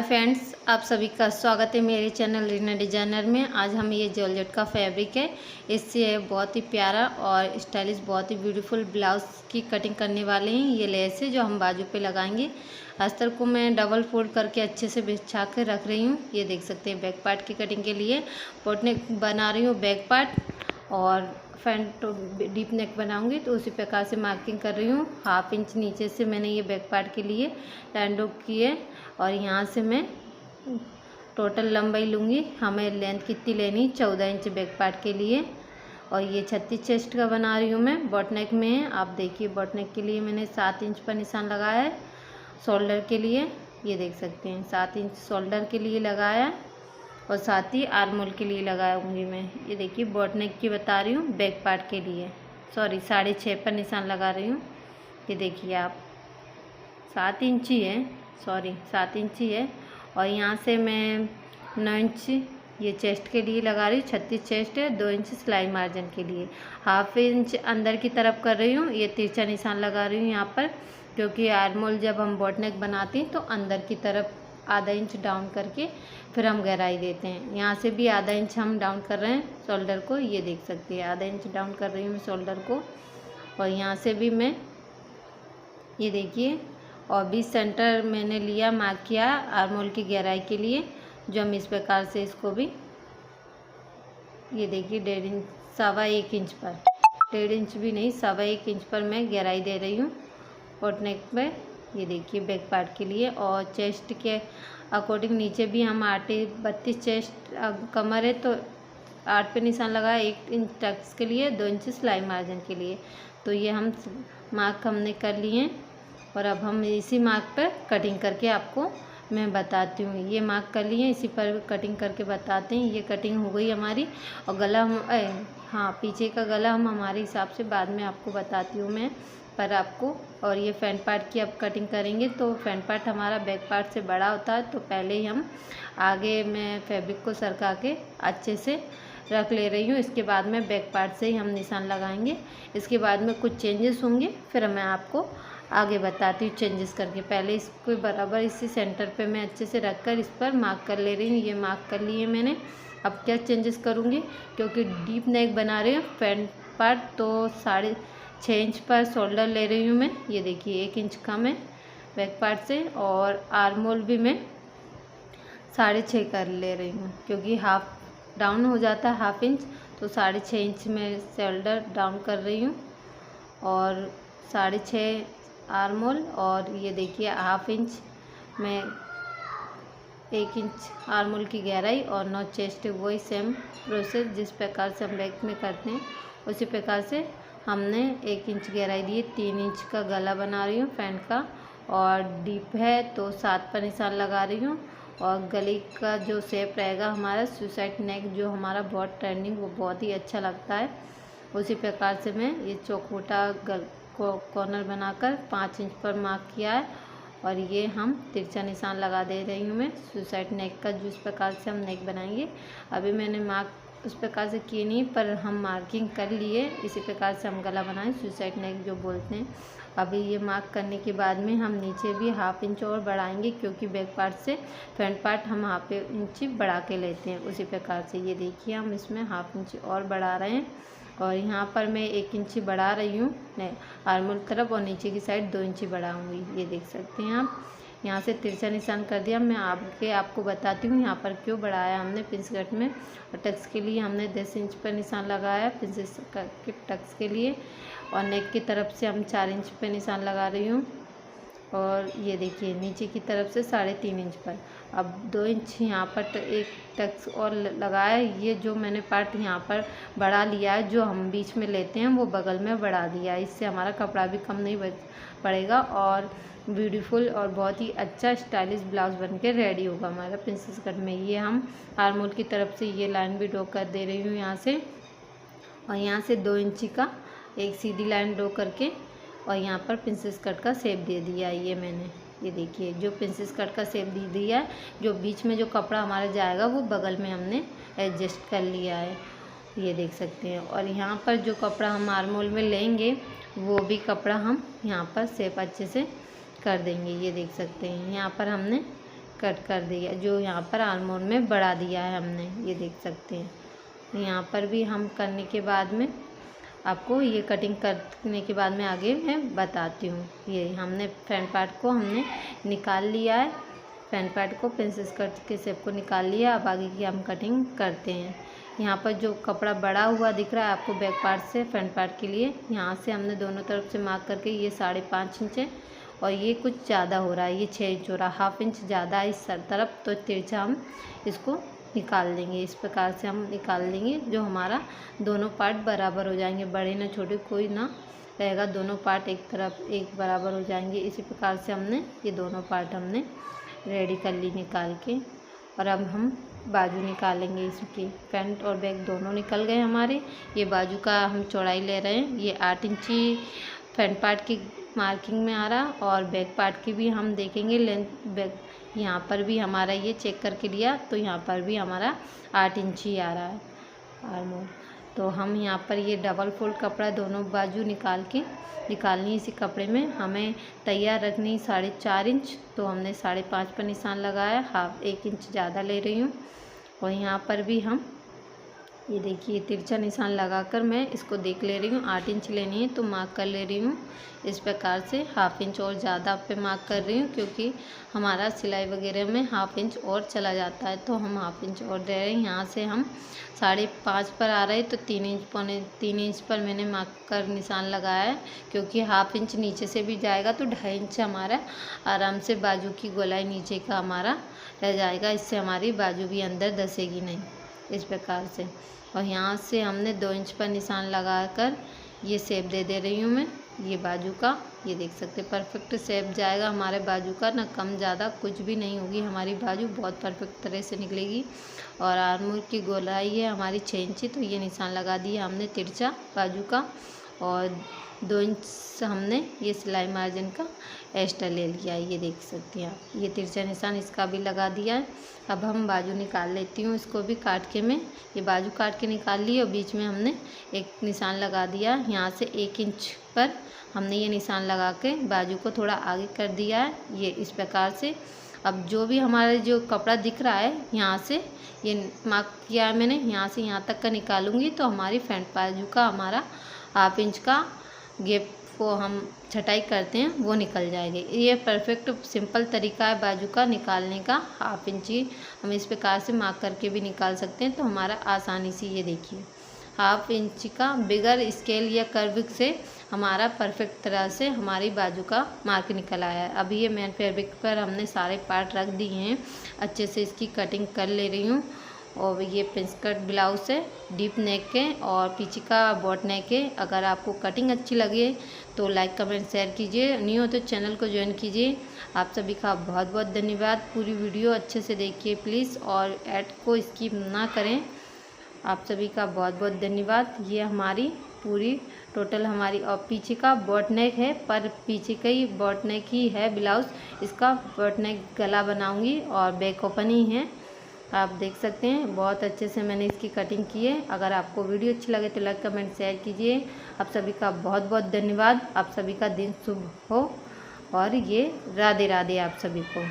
Friends, आप सभी का स्वागत है मेरे चैनल रीना डिजाइनर में। आज हम ये जॉर्जेट का फैब्रिक है, इससे बहुत ही प्यारा और स्टाइलिश, बहुत ही ब्यूटीफुल ब्लाउज की कटिंग करने वाले हैं। ये लेस है जो हम बाजू पे लगाएंगे। अस्तर को मैं डबल फोल्ड करके अच्छे से बिछा कर रख रही हूँ। ये देख सकते हैं बैक पार्ट की कटिंग के लिए पोट नेक बना रही हूँ बैक पार्ट, और फ्रंट डीप नेक बनाऊंगी तो उसी प्रकार से मार्किंग कर रही हूँ। 1/2 इंच नीचे से मैंने ये बैक पार्ट के लिए लाइन ड्रॉ की है, और यहाँ से मैं टोटल लंबाई लूँगी। हमें लेंथ कितनी लेनी, 14 इंच बैक पार्ट के लिए। और ये 36 चेस्ट का बना रही हूँ मैं, बॉट नेक में है। आप देखिए बॉट नेक के लिए मैंने 7 इंच पर निशान लगाया है। शोल्डर के लिए ये देख सकते हैं 7 इंच शोल्डर के लिए लगाया है, और साथ ही आर्म होल के लिए लगाऊंगी मैं। ये देखिए बॉट नेक की बता रही हूँ, बैक पार्ट के लिए 6.5 पर निशान लगा रही हूँ। ये देखिए आप 7 इंच ही है, 7 इंच ही है। और यहाँ से मैं 9 इंच ये चेस्ट के लिए लगा रही हूँ। 36 चेस्ट है, 2 इंच सिलाई मार्जिन के लिए। 1/2 इंच अंदर की तरफ कर रही हूँ। ये तिरछा निशान लगा रही हूँ यहाँ पर, क्योंकि आर्म होल जब हम बॉट नेक बनाते हैं तो अंदर की तरफ आधा इंच डाउन करके फिर हम गहराई देते हैं। यहाँ से भी आधा इंच हम डाउन कर रहे हैं शोल्डर को। ये देख सकते हैं आधा इंच डाउन कर रही हूँ मैं शोल्डर को। और यहाँ से भी मैं ये देखिए, और 20 सेंटर मैंने लिया, मार्क किया आर्म होल की गहराई के लिए, जो हम इस प्रकार से इसको भी ये देखिए 1.5 इंच 1.25 इंच पर, 1.5 इंच भी नहीं 1.25 इंच पर मैं गहराई दे रही हूँ बॉट नेक पे। ये देखिए बैक पार्ट के लिए। और चेस्ट के अकॉर्डिंग नीचे भी हम 32 चेस्ट कमर है तो 8 पे निशान लगाया, 1 इंच टक्स के लिए, 2 इंच सिलाई मार्जिन के लिए। तो ये हम मार्क हमने कर लिए हैं, और अब हम इसी मार्क पर कटिंग करके आपको मैं बताती हूँ। ये मार्क कर लिए, इसी पर कटिंग करके बताते हैं। ये कटिंग हो गई हमारी। और गला हम पीछे का गला हम हमारे हिसाब से बाद में आपको बताती हूँ मैं पर आपको। और ये फ्रंट पार्ट की अब कटिंग करेंगे, तो फ्रंट पार्ट हमारा बैक पार्ट से बड़ा होता है, तो पहले ही हम आगे मैं फैब्रिक को सरका के अच्छे से रख ले रही हूँ। इसके बाद में बैक पार्ट से ही हम निशान लगाएंगे। इसके बाद में कुछ चेंजेस होंगे, फिर मैं आपको आगे बताती हूँ चेंजेस करके। पहले इसको बराबर इसी सेंटर पे मैं अच्छे से रखकर इस पर मार्क कर ले रही हूँ। ये मार्क कर लिए मैंने। अब क्या चेंजेस करूँगी, क्योंकि डीप नेक बना रही हूँ फ्रंट पार्ट, तो 6.5 इंच पर शोल्डर ले रही हूँ मैं। ये देखिए 1 इंच कम है बैक पार्ट से। और आर्म होल भी मैं 6.5 कर ले रही हूँ, क्योंकि हाफ डाउन हो जाता है 1/2 इंच, तो 6.5 इंच में शोल्डर डाउन कर रही हूँ, और 6.5 आर्म होल। और ये देखिए 1/2 इंच में 1 इंच आर्म होल की गहराई, और 9 चेस्ट। वही सेम प्रोसेस जिस प्रकार से हम बैक में करते हैं उसी प्रकार से हमने 1 इंच गहराई दी। 3 इंच का गला बना रही हूँ फ्रंट का, और डीप है तो 7 पर निशान लगा रही हूँ। और गले का जो शेप रहेगा हमारा सुसाइड नेक, जो हमारा बहुत ट्रेंडिंग, वो बहुत ही अच्छा लगता है। उसी प्रकार से मैं ये चौकोटा कॉर्नर बनाकर 5 इंच पर मार्क किया है, और ये हम तिरछा निशान लगा दे रही हूँ मैं सुसाइड नेक का, जिस प्रकार से हम नेक बनाएंगे। अभी मैंने मार्क उस प्रकार से किए नहीं, पर हम मार्किंग कर लिए। इसी प्रकार से हम गला बनाएं, सुसाइड नेक जो बोलते हैं। अभी ये मार्क करने के बाद में हम नीचे भी 1/2 इंच और बढ़ाएंगे, क्योंकि बैक पार्ट से फ्रंट पार्ट हम 1/2 इंच बढ़ा के लेते हैं। उसी प्रकार से ये देखिए हम इसमें 1/2 इंच और बढ़ा रहे हैं। और यहाँ पर मैं 1 इंच बढ़ा रही हूँ आर्म होल तरफ, और नीचे की साइड 2 इंच बढ़ाऊँगी। ये देख सकते हैं आप। यहाँ से तिरछा निशान कर दिया। मैं आपको बताती हूँ यहाँ पर क्यों बढ़ाया हमने पिंस कट में। और टक्स के लिए हमने 10 इंच पर निशान लगाया प्रिंसेस के टक्स के लिए, और नेक की तरफ से हम 4 इंच पर निशान लगा रही हूँ। और ये देखिए नीचे की तरफ से 3.5 इंच पर। अब 2 इंच यहाँ पर एक टक्स और लगाया। ये जो मैंने पार्ट यहाँ पर बढ़ा लिया है, जो हम बीच में लेते हैं वो बगल में बढ़ा दिया है। इससे हमारा कपड़ा भी कम नहीं पड़ेगा, और ब्यूटीफुल और बहुत ही अच्छा स्टाइलिश ब्लाउज बन के रेडी होगा हमारा प्रिंसेस कट में। ये हम आर्म होल की तरफ से ये लाइन भी ड्रॉ कर दे रही हूँ यहाँ से, और यहाँ से 2 इंच का एक सीधी लाइन ड्रॉ करके, और यहाँ पर प्रिंसेस कट का शेप दे दिया है ये मैंने। ये देखिए जो प्रिंसेस कट का शेप दे दिया है, जो बीच में जो कपड़ा हमारा जाएगा वो बगल में हमने एडजस्ट कर लिया है। ये देख सकते हैं। और यहाँ पर जो कपड़ा हम आर्म होल में लेंगे वो भी कपड़ा हम यहाँ पर शेप अच्छे से कर देंगे। ये देख सकते हैं यहाँ पर हमने कट कर दिया, जो यहाँ पर आलमोंड में बढ़ा दिया है हमने, ये देख सकते हैं। यहाँ पर भी हम करने के बाद में आपको ये कटिंग करने के बाद में आगे मैं बताती हूँ। ये हमने फ्रंट पार्ट को हमने निकाल लिया है, फ्रंट पार्ट को प्रिंसेस कट के शेप को निकाल लिया। अब आगे की हम कटिंग करते हैं। यहाँ पर जो कपड़ा बड़ा हुआ दिख रहा है आपको बैक पार्ट से फ्रंट पार्ट के लिए, यहाँ से हमने दोनों तरफ से मार्क करके ये 5.5 इंच है और ये कुछ ज़्यादा हो रहा है, ये 6 इंच हो रहा है, 1/2 इंच ज़्यादा है इस तरफ, तो तिरछा हम इसको निकाल देंगे। इस प्रकार से हम निकाल देंगे, जो हमारा दोनों पार्ट बराबर हो जाएंगे, बड़े ना छोटे कोई ना रहेगा, दोनों पार्ट एक तरफ एक बराबर हो जाएंगे। इसी प्रकार से हमने ये दोनों पार्ट हमने रेडी कर ली निकाल के। और अब हम बाजू निकालेंगे, इसकी फ्रंट और बैक दोनों निकल गए हमारे। ये बाजू का हम चौड़ाई ले रहे हैं, ये 8 इंची फ्रंट पार्ट की मार्किंग में आ रहा, और बैक पार्ट की भी हम देखेंगे लेंथ। बैक यहाँ पर भी हमारा ये चेक करके लिया, तो यहाँ पर भी हमारा 8 इंच ही आ रहा है आर्मोल। तो हम यहाँ पर ये डबल फोल्ड कपड़ा दोनों बाजू निकालनी इसी कपड़े में हमें तैयार रखनी 4.5 इंच, तो हमने 5.5 पर निशान लगाया, 1 इंच ज़्यादा ले रही हूँ। और यहाँ पर भी हम ये देखिए तिरछा निशान लगाकर मैं इसको देख ले रही हूँ, 8 इंच लेनी है तो मार्क कर ले रही हूँ। इस प्रकार से 1/2 इंच और ज़्यादा पे मार्क कर रही हूँ, क्योंकि हमारा सिलाई वगैरह में 1/2 इंच और चला जाता है, तो हम 1/2 इंच और दे रहे हैं। यहाँ से हम 5.5 पर आ रहे हैं, तो 3 इंच पर मैंने मार्क कर निशान लगाया है, क्योंकि 1/2 इंच नीचे से भी जाएगा तो 2.5 इंच हमारा आराम से बाजू की गोलाई नीचे का हमारा रह जाएगा, इससे हमारी बाजू भी अंदर धसेगी नहीं, इस प्रकार से। और यहाँ से हमने 2 इंच पर निशान लगाकर ये शेप दे रही हूँ मैं, ये बाजू का, ये देख सकते परफेक्ट शेप जाएगा हमारे बाजू का, ना कम ज़्यादा कुछ भी नहीं होगी, हमारी बाजू बहुत परफेक्ट तरह से निकलेगी। और आर्मोल की गोलाई है हमारी 6 इंची, तो ये निशान लगा दिया हमने तिरछा बाजू का, और 2 इंच हमने ये सिलाई मार्जिन का एक्स्ट्रा ले लिया है, ये देख सकते हैं आप। ये तिरछा निशान इसका भी लगा दिया है। अब हम बाजू निकाल लेती हूँ, इसको भी काट के मैं ये बाजू काट के निकाल ली, और बीच में हमने एक निशान लगा दिया। यहाँ से 1 इंच पर हमने ये निशान लगा के बाजू को थोड़ा आगे कर दिया है, ये इस प्रकार से। अब जो भी हमारा जो कपड़ा दिख रहा है, यहाँ से ये मार्क किया है मैंने, यहाँ से यहाँ तक का निकालूंगी, तो हमारी फ्रंट बाजू का हमारा 1/2 इंच का गैप को हम छटाई करते हैं वो निकल जाएगी। ये परफेक्ट सिंपल तरीका है बाजू का निकालने का। 1/2 इंची हम इस प्रकार से मार्क करके भी निकाल सकते हैं, तो हमारा आसानी से ये देखिए 1/2 इंच का बिगर स्केल या कर्व से हमारा परफेक्ट तरह से हमारी बाजू का मार्क निकल आया है। अब ये मैन फैब्रिक पर हमने सारे पार्ट रख दिए हैं, अच्छे से इसकी कटिंग कर ले रही हूँ। और ये प्रिंस कट ब्लाउज है, डीप नेक के और पीछे का बॉट नेक है। अगर आपको कटिंग अच्छी लगे तो लाइक कमेंट शेयर कीजिए, न्यू हो तो चैनल को ज्वाइन कीजिए। आप सभी का बहुत बहुत धन्यवाद। पूरी वीडियो अच्छे से देखिए प्लीज़, और ऐड को स्किप ना करें। आप सभी का बहुत बहुत धन्यवाद। ये हमारी पूरी टोटल हमारी, और पीछे का बॉट नेक है, पर पीछे का ही बॉट नेक ही है ब्लाउज, इसका बॉट नेक गला बनाऊंगी और बैक ओपन ही है। आप देख सकते हैं बहुत अच्छे से मैंने इसकी कटिंग की है। अगर आपको वीडियो अच्छी लगे तो लाइक कमेंट शेयर कीजिए। आप सभी का बहुत बहुत धन्यवाद। आप सभी का दिन शुभ हो, और ये राधे राधे आप सभी को।